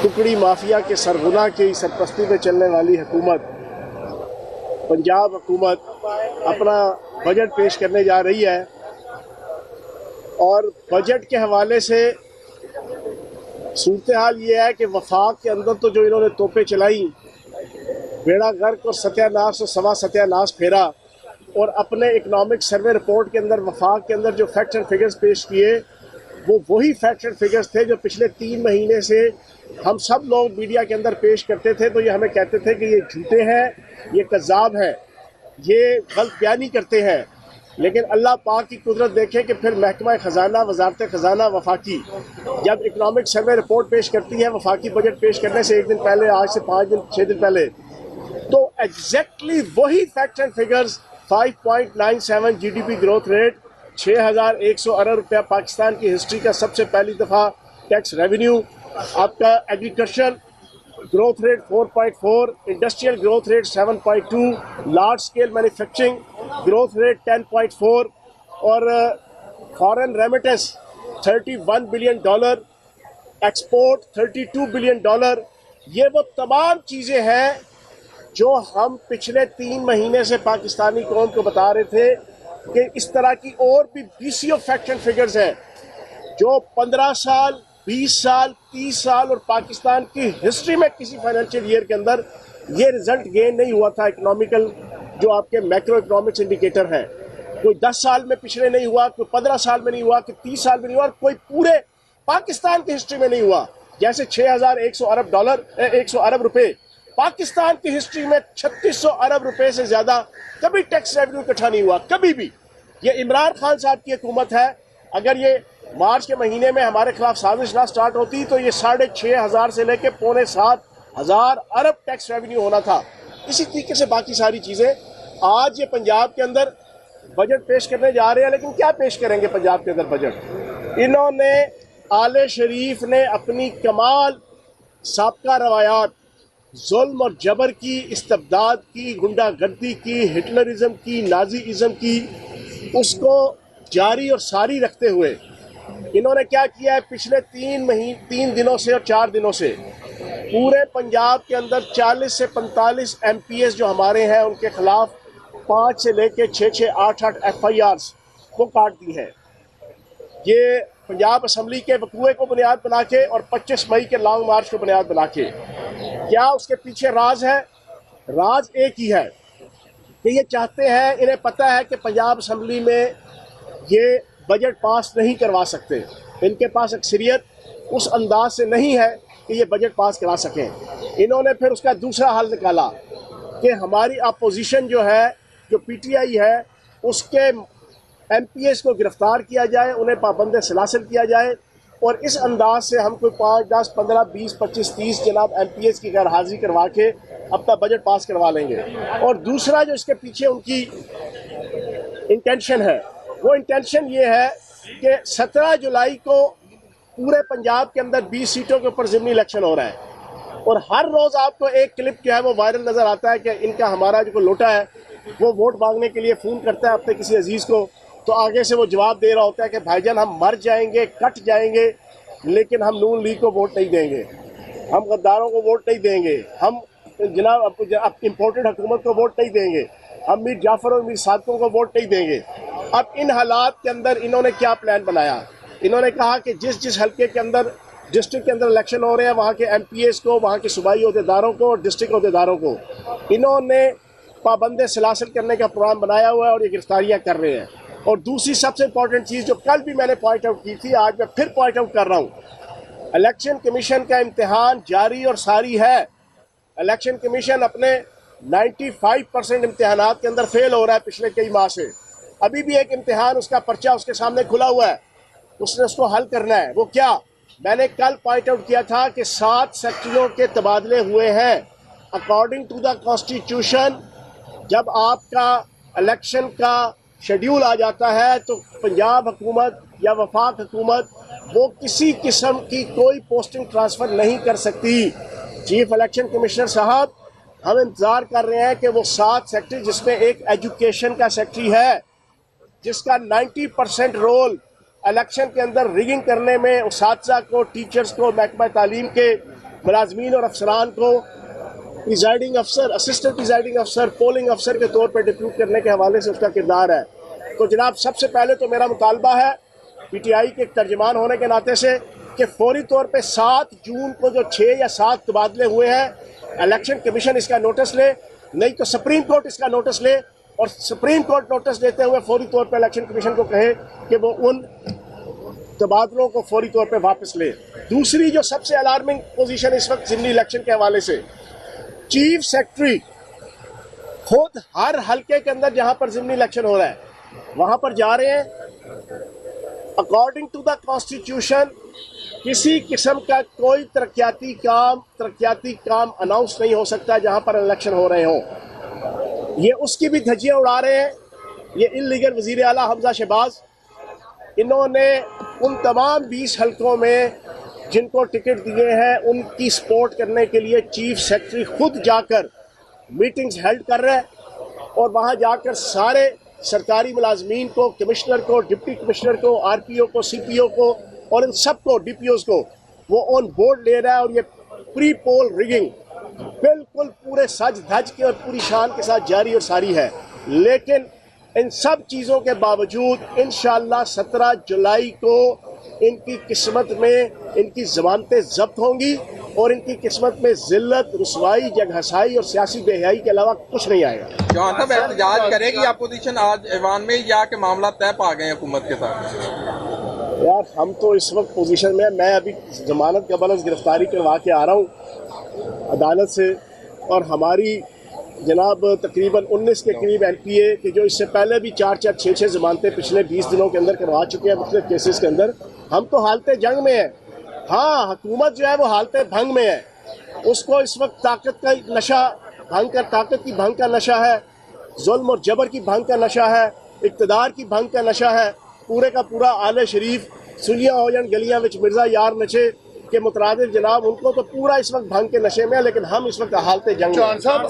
टुकड़ी माफिया के सरगुना की सरपरस्ती में चलने वाली हुकूमत पंजाब हुकूमत अपना बजट पेश करने जा रही है और बजट के हवाले से सूरत हाल ये है कि वफाक के अंदर तो जो इन्होंने तोपें चलाई, बेड़ा गर्क और सत्यानाश और सवा सत्यानाश फेरा, और अपने इकनॉमिक सर्वे रिपोर्ट के अंदर वफाक के अंदर जो फैक्ट्स एंड फिगर्स पेश किए वो वही फैक्ट्स एंड फिगर्स थे जो पिछले 3 महीने से हम सब लोग मीडिया के अंदर पेश करते थे। तो ये हमें कहते थे कि ये झूठे हैं, ये कज़ाब हैं, ये गलत बयानी करते हैं। लेकिन अल्लाह पाक की कुदरत देखें कि फिर महकमा ख़जाना, वजारत ख़जाना वफाकी जब इकनॉमिक सर्वे रिपोर्ट पेश करती है वफाकी बजट पेश करने से 1 दिन पहले, आज से 5 दिन 6 दिन पहले, तो एग्जैक्टली वही facts and figures 5.97 GDP growth rate, 6,100 अरब रुपया पाकिस्तान की हिस्ट्री का सबसे पहली दफ़ा टैक्स रेवेन्यू, आपका agriculture growth rate 4.4, industrial growth rate 7.2, large scale manufacturing growth rate 10.4 और foreign remittance $31 billion, export $32 billion. ये वो तमाम चीज़ें हैं जो हम पिछले 3 महीने से पाकिस्तानी कौम को बता रहे थे कि इस तरह की और भी बीसीओ फैक्ट एंड फिगर्स हैं जो 15 साल, 20 साल, 30 साल और पाकिस्तान की हिस्ट्री में किसी फाइनेंशियल ईयर के अंदर ये रिजल्ट गेन नहीं हुआ था। इकोनॉमिकल जो आपके मैक्रो इकोनॉमिक्स इंडिकेटर हैं, कोई 10 साल में पिछले नहीं हुआ, कोई 15 साल में नहीं हुआ, कोई 30 साल में नहीं हुआ, कोई पूरे पाकिस्तान की हिस्ट्री में नहीं हुआ। जैसे 6,100 अरब डॉलर, 100 अरब रुपए पाकिस्तान की हिस्ट्री में 3600 अरब रुपए से ज्यादा कभी टैक्स रेवेन्यू इकट्ठा नहीं हुआ, कभी भी। ये इमरान खान साहब की हुकूमत है। अगर ये मार्च के महीने में हमारे खिलाफ साजिश ना स्टार्ट होती तो ये 6,500 से लेके 6,25,000 अरब टैक्स रेवेन्यू होना था। इसी तरीके से बाकी सारी चीजें। आज ये पंजाब के अंदर बजट पेश करने जा रहे हैं, लेकिन क्या पेश करेंगे पंजाब के अंदर बजट? इन्होंने आले शरीफ ने अपनी कमाल साबका रवायात, जुल्म और जबर की, इस्तबदाद की, गुंडागर्दी की, हिटलरिज्म की, नाजीइज्म की, उसको जारी और सारी रखते हुए इन्होंने क्या किया है? पिछले 3 दिनों से और 4 दिनों से पूरे पंजाब के अंदर 40 से 45 MPs जो हमारे हैं उनके खिलाफ 5 से लेके 6 8 FIRs को काट दी है। ये पंजाब असम्बली के वकूए को बुनियाद बना के और 25 मई के लॉन्ग मार्च को बुनियाद बना के। क्या उसके पीछे राज है? राज एक ही है कि ये चाहते हैं, इन्हें पता है कि पंजाब असम्बली में ये बजट पास नहीं करवा सकते, इनके पास अक्सरियत उस अंदाज से नहीं है कि ये बजट पास करा सकें। इन्होंने फिर उसका दूसरा हल निकाला कि हमारी अपोजिशन जो है, जो PTI है, उसके MPs को गिरफ्तार किया जाए, उन्हें पाबंद सलासिल किया जाए और इस अंदाज से हम कोई 5, 10, 15, 20, 25, 30 जनाब MPs की गैर हाजिरी करवा के अपना बजट पास करवा लेंगे। और दूसरा जो इसके पीछे उनकी इंटेंशन है, वो इंटेंशन ये है कि 17 जुलाई को पूरे पंजाब के अंदर 20 सीटों के ऊपर ज़िमनी इलेक्शन हो रहा है और हर रोज़ आपको एक क्लिप जो है वो वायरल नज़र आता है कि इनका हमारा जो लोटा है वो वोट मांगने के लिए फ़ोन करता है अपने किसी अजीज़ को, तो आगे से वो जवाब दे रहा होता है कि भाईजान हम मर जाएंगे, कट जाएंगे, लेकिन हम नून लीग को वोट नहीं देंगे, हम गद्दारों को वोट नहीं देंगे, हम जनाब इम्पोर्टेड हुकूमत को वोट नहीं देंगे, हम मीर जाफ़र और मीर सादकों को वोट नहीं देंगे। अब इन हालात के अंदर इन्होंने क्या प्लान बनाया? इन्होंने कहा कि जिस हल्के के अंदर, डिस्ट्रिक्ट के अंदर इलेक्शन हो रहे हैं, वहाँ के MPs को, वहाँ के सूबाई अहदेदारों को और डिस्ट्रिक्ट अहदेदारों को इन्होंने पाबंद सलासिल करने का प्रोग्राम बनाया हुआ है और ये गिरफ्तारियाँ कर रहे हैं। और दूसरी सबसे इम्पॉर्टेंट चीज़ जो कल भी मैंने पॉइंट आउट की थी, आज मैं फिर पॉइंट आउट कर रहा हूँ, इलेक्शन कमीशन का इम्तिहान जारी और सारी है। इलेक्शन कमीशन अपने 95% इम्तिहानात के अंदर फेल हो रहा है पिछले कई माह से। अभी भी एक इम्तिहान, उसका पर्चा उसके सामने खुला हुआ है, उसने उसको हल करना है। वो क्या? मैंने कल पॉइंट आउट किया था कि 7 सेक्टरों के तबादले हुए हैं अकॉर्डिंग टू द कॉन्स्टिट्यूशन। जब आपका इलेक्शन का शेड्यूल आ जाता है तो पंजाब हुकूमत या वफाक हुकूमत वो किसी किस्म की कोई पोस्टिंग ट्रांसफ़र नहीं कर सकती। चीफ इलेक्शन कमिश्नर साहब, हम इंतज़ार कर रहे हैं कि वो 7 सेक्रेटरी, जिसमें एक एजुकेशन का सेक्रेटरी है जिसका 90% रोल इलेक्शन के अंदर रिगिंग करने में उसातिज़ा को, टीचर्स को, महकमा तालीम के मुलाजमीन और अफसरान को प्रिजाइडिंग अफसर, असिस्टेंट प्रिजाइडिंग अफसर, पोलिंग अफसर के तौर पर डिप्यूट करने के हवाले से उसका किरदार है। तो जनाब, सबसे पहले तो मेरा मुतालबा है PTI के एक तर्जमान होने के नाते से कि फौरी तौर पे 7 जून को जो 6 या 7 तबादले हुए हैं, इलेक्शन कमीशन इसका नोटिस ले, नहीं तो सुप्रीम कोर्ट इसका नोटिस ले, और सुप्रीम कोर्ट नोटिस देते हुए फौरी तौर पे इलेक्शन कमीशन को कहे कि वो उन तबादलों को फौरी तौर पे वापस ले। दूसरी जो सबसे अलार्मिंग पोजीशन इस वक्त ज़िमनी इलेक्शन के हवाले से, चीफ सेक्रेटरी खुद हर हल्के के अंदर जहां पर ज़िमनी इलेक्शन हो रहा है वहां पर जा रहे हैं। अकॉर्डिंग टू द कॉन्स्टिट्यूशन किसी किस्म का कोई तरक्याती काम अनाउंस नहीं हो सकता जहां पर इलेक्शन हो रहे हों। ये उसकी भी धज्जियां उड़ा रहे हैं। ये इल्लीगल वज़ीर आला हमजा शहबाज, इन्होंने उन तमाम 20 हल्कों में जिनको टिकट दिए हैं उनकी सपोर्ट करने के लिए चीफ सेक्रेटरी खुद जाकर मीटिंग्स हेल्ड कर रहे हैं, और वहाँ जाकर सारे सरकारी मुलाजमीन को, कमिश्नर को, डिप्टी कमिश्नर को, RPO को, CPO को और इन सबको, DPOs को वो ऑन बोर्ड ले रहा है। और ये प्री पोल रिगिंग बिल्कुल पूरे सज धज के और पूरी शान के साथ जारी और सारी है। लेकिन इन सब चीज़ों के बावजूद इंशाअल्लाह 17 जुलाई को इनकी किस्मत में इनकी ज़मानतें जब्त होंगी और इनकी किस्मत में जिल्लत, रुसवाई, जगहसाई और सियासी बेहयाई के अलावा कुछ नहीं आएगा। जवान साहब, एहतजाज करेगी अपोजिशन आज ऐवान में, या के मामला तय पा गए हुकूमत के साथ? यार, हम तो इस वक्त पोजीशन में, मैं अभी जमानत कबल गिरफ्तारी करवा के आ रहा हूँ अदालत से, और हमारी जनाब तकरीबन 19 के करीब NPA कि जो इससे पहले भी 4-4, 6-6 जमानतें पिछले 20 दिनों के अंदर करवा चुके हैं मुख्तलिफ केसेस के अंदर। हम तो हालते जंग में है। हाँ, हुकूमत जो है वो हालते भंग में है। उसको इस वक्त ताकत का नशा, ताकत की भंग का नशा है, जुल्म और जबर की भंग का नशा है, इक़्तिदार की भंग का नशा है। पूरे का पूरा आले शरीफ सुलियाँ हो जान गलियाँ विच मिर्ज़ा यार नशे के मुतरादिफ जनाब, उनको तो पूरा इस वक्त भंग के नशे में है। लेकिन हम इस वक्त हालते जंग। चौहान साहब,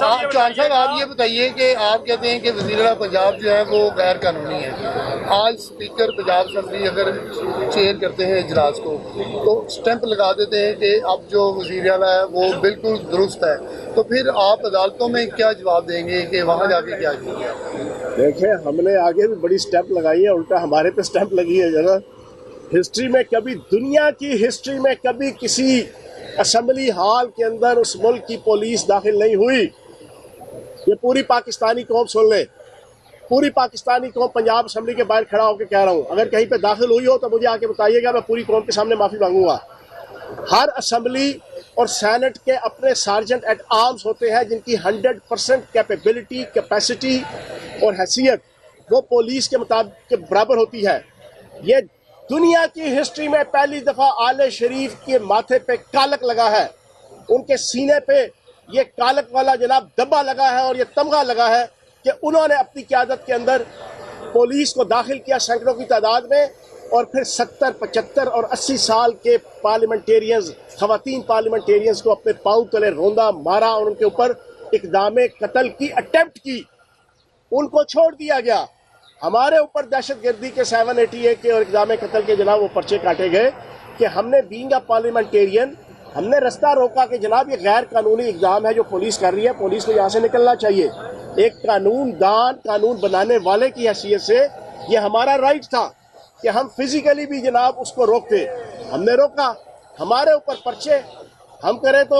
आप ये बताइए कि आप कहते हैं कि वज़ीर पंजाब जो है वो गैर कानूनी है। आज स्पीकर पंजाब असम्बली अगर चेयर करते हैं इजलास को तो स्टैंप लगा देते हैं कि अब जो वज़ीर आला है वो बिल्कुल दुरुस्त है, तो फिर आप अदालतों में क्या जवाब देंगे कि वहाँ जाके क्या किया? देखिए, हमने आगे भी बड़ी स्टैंप लगाई है, उल्टा हमारे पे स्टैंप लगी है जरा। हिस्ट्री में कभी, दुनिया की हिस्ट्री में कभी किसी असम्बली हॉल के अंदर उस मुल्क की पुलिस दाखिल नहीं हुई। ये पूरी पाकिस्तानी कौम सुन ले, पूरी पाकिस्तानी कौम पंजाब असम्बली के बाहर खड़ा होकर कह रहा हूँ, अगर कहीं पे दाखिल हुई हो तो मुझे आके बताइएगा, मैं पूरी कौम के सामने माफ़ी मांगूंगा। हर असम्बली और सेनेट के अपने सार्जेंट एट आर्म्स होते हैं जिनकी 100% कैपेबिलिटी, कैपेसिटी और हैसियत वो पुलिस के मुताबिक के बराबर होती है। ये दुनिया की हिस्ट्री में पहली दफ़ा आले शरीफ के माथे पे कालक लगा है, उनके सीने पे ये कालक वाला जनाब दब्बा लगा है और ये तमगा लगा है कि उन्होंने अपनी क़यादत के अंदर पुलिस को दाखिल किया सैकड़ों की तादाद में, और फिर 70, 75 और 80 साल के पार्लियामेंटेरियंस, ख़वातीन पार्लियामेंटेरियंस को अपने पाँव तले रोंदा, मारा और उनके ऊपर इक़दाम कत्ल की अटेम्प्ट की, उनको छोड़ दिया गया। हमारे ऊपर दहशतगर्दी के 788 के और इक़दाम कत्ल के जनाब वो पर्चे काटे गए कि हमने बीइंग अ पार्लियामेंटेरियन हमने रास्ता रोका कि जनाब ये गैर कानूनी इक़दाम है जो पुलिस कर रही है, पुलिस को यहाँ से निकलना चाहिए। एक कानूनदान, कानून बनाने वाले की हैसियत से ये हमारा राइट था कि हम फिजिकली भी जनाब उसको रोकते। हमने रोका, हमारे ऊपर पर्चे, हम करें तो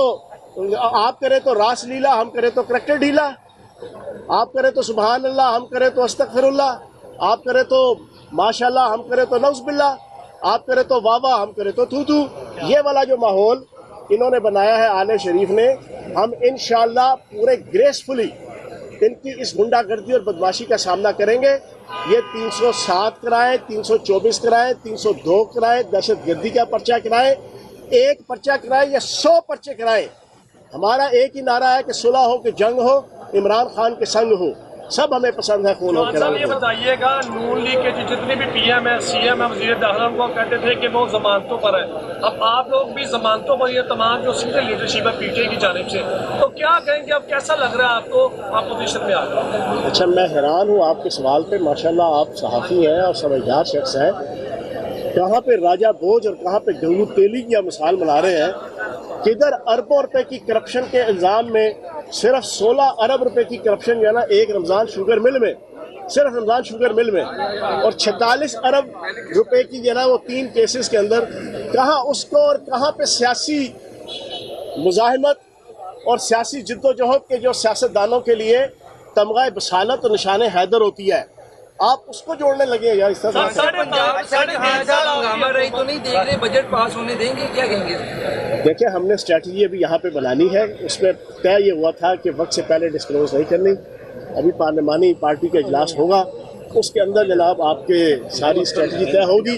आप करें तो रासलीला, हम करें तो करैक्टर ढीला, आप करें तो सुबहान अल्लाह, हम करें तो अस्तगफिरुल्लाह, आप करें तो माशाल्लाह, हम करें तो नौज़ुबिल्लाह, आप करें तो वाह वाह, हम करें तो थू थू। ये वाला जो माहौल इन्होंने बनाया है आले शरीफ ने, हम इंशाअल्लाह पूरे ग्रेसफुली इनकी इस गुंडागर्दी और बदमाशी का सामना करेंगे। ये 307 कराएं, 324 कराएं, 302 कराएं, दहशतगर्दी का पर्चा कराएं, एक पर्चा कराएं या 100 पर्चे कराएं, हमारा एक ही नारा है कि सुलह हो कि जंग हो, इमरान खान के संग हो, सब हमें पसंद है। खून साहब, ये बताइएगा, नून लीग के जितने भी PM है, CM है, वज़ीर दाखिला, उनको कहते थे कि वो जमानतों पर है, अब आप लोग भी जमानतों पर, ये तमाम जो सीनियर लीडरशिप है PTI की जानिब से, तो क्या कहेंगे, अब कैसा लग रहा है आपको अपोजिशन में आकर? अच्छा, मैं हैरान हूँ आपके सवाल पे। माशाल्लाह आप सहाफ़ी हैं और समझदार शख्स हैं। कहाँ पे राजा भोज और कहाँ पे गंगू तेली की आप मिसाल बना रहे हैं। किधर अरबों रुपए की करप्शन के इल्ज़ाम में सिर्फ 16 अरब रुपए की करप्शन जो है ना एक रमज़ान शुगर मिल में, सिर्फ रमज़ान शुगर मिल में, और 46 अरब रुपए की जो है ना वो 3 केसेस के अंदर, कहाँ उसको और कहाँ पे सियासी मुजाहिमत और सियासी जिद्दोजहद के जो सियासतदानों के लिए तमगा बसालत और निशान हैदर होती है, आप उसको जोड़ने लगे हैं यार इस तरह से। हंगामा रही तो नहीं देख रहे, बजट पास होने देंगे, क्या कहेंगे? देखिए, हमने स्ट्रैटेजी अभी यहाँ पे बनानी है, उसमें तय ये हुआ था कि वक्त से पहले डिस्क्लोज नहीं करनी। अभी पार्लिमानी पार्टी का इजलास होगा, उसके अंदर जनाब आपके सारी स्ट्रैटेजी तय होगी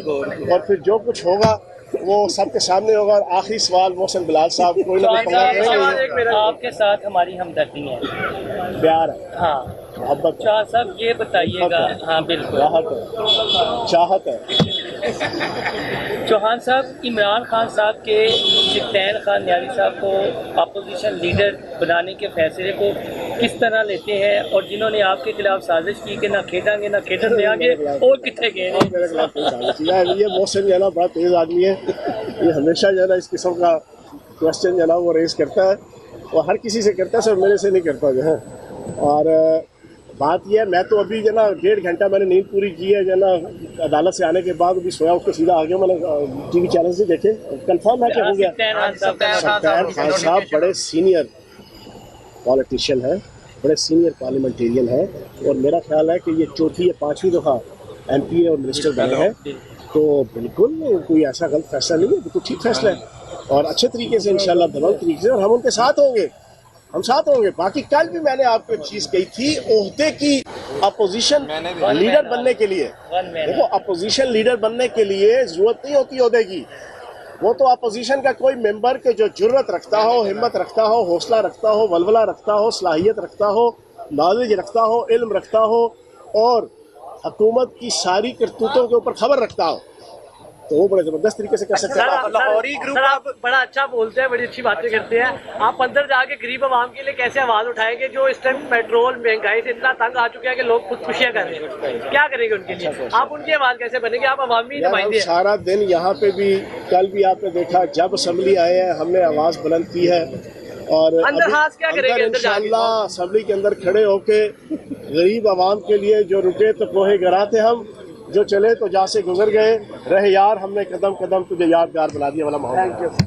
और फिर जो कुछ होगा वो सबके सामने होगा। और आखिरी सवाल मोहसिन बिलाल साहब, कोई ना कोई आपके साथ हमारी हमदर्दी है, प्यार है, हाँ, मोहब्बत, शाह साहब ये बताइएगा। हाँ बिल्कुल, राहत है, चाहत है। चौहान साहब, इमरान खान साहब के शिफ्तैन खान न्यारी साहब को अपोजिशन लीडर बनाने के फैसले को किस तरह लेते हैं, और जिन्होंने आपके खिलाफ साजिश की कि ना खेलेंगे ना खेलने आगे और कितने गए? ये मोहसिन जो है ना बड़ा तेज़ आदमी है, ये हमेशा जो है ना इस किस्म का क्वेश्चन जो है ना वो रेज करता है, और हर किसी से करता है, सिर्फ मेरे से नहीं करता जो है। और बात यह है, मैं तो अभी जो है ना 1.5 घंटा मैंने नींद पूरी की है जो है ना, अदालत से आने के बाद अभी सोया, उसको सीधा आ गया। मैंने टीवी चैनल से देखे, कंफर्म है कि हो गया। सत्तार खान साहब बड़े सीनियर पॉलिटिशियन हैं, बड़े सीनियर पार्लियामेंटेरियन हैं, और मेरा ख्याल है कि ये चौथी या 5वीं दफ़ा MP और मिनिस्टर बने हैं, तो बिल्कुल कोई ऐसा गलत फैसला नहीं है, बिल्कुल ठीक फैसला है, और अच्छे तरीके से इंशाल्लाह दबंग तरीके से, और हम उनके साथ होंगे, हम साथ होंगे। बाकी कल भी मैंने आपको एक चीज़ कही थी, ओहदे की अपोजिशन लीडर बनने के लिए, देखो अपोजिशन लीडर बनने के लिए ज़रूरत नहीं होती ओहदे की, वो तो अपोजिशन का कोई मेंबर के जो जुर्रत रखता हो, हिम्मत रखता हो, हौसला रखता हो, वलवला रखता हो, सलाहियत रखता हो, नॉलेज रखता हो, इल्म रखता हो, और हुकूमत की सारी करतूतों के ऊपर खबर रखता हो, तो वो बड़े ज़बरदस्त तरीके से कर सकते हैं। लाहौरी ग्रुप आप बड़ा अच्छा बोलते हैं, बड़ी अच्छी बातें करते हैं। आप अंदर जाके गरीब आवाम के लिए कैसे आवाज़ उठाएंगे जो इस टाइम पेट्रोल महंगाई से इतना तंग आ चुके हैं कि लोग खुदकुशियाँ कर रहे हैं, क्या करेंगे उनके लिए? आप उनकी आवाज़ कैसे बनेंगे? आप अवामी नुमाइंदे हैं। सारा दिन यहाँ पे भी, कल भी आपने देखा, जब असम्बली आए हैं हमने आवाज़ बुलंद की है, और अंदर खास क्या करेंगे? इंशाल्लाह असम्बली के अंदर खड़े होके गरीब आवाम के लिए, जो रुके तो कोहे गरा थे हम, जो चले तो जहाँ से गुजर गए, रहे यार हमने कदम कदम तुझे यादगार बना दिया वाला माहौल।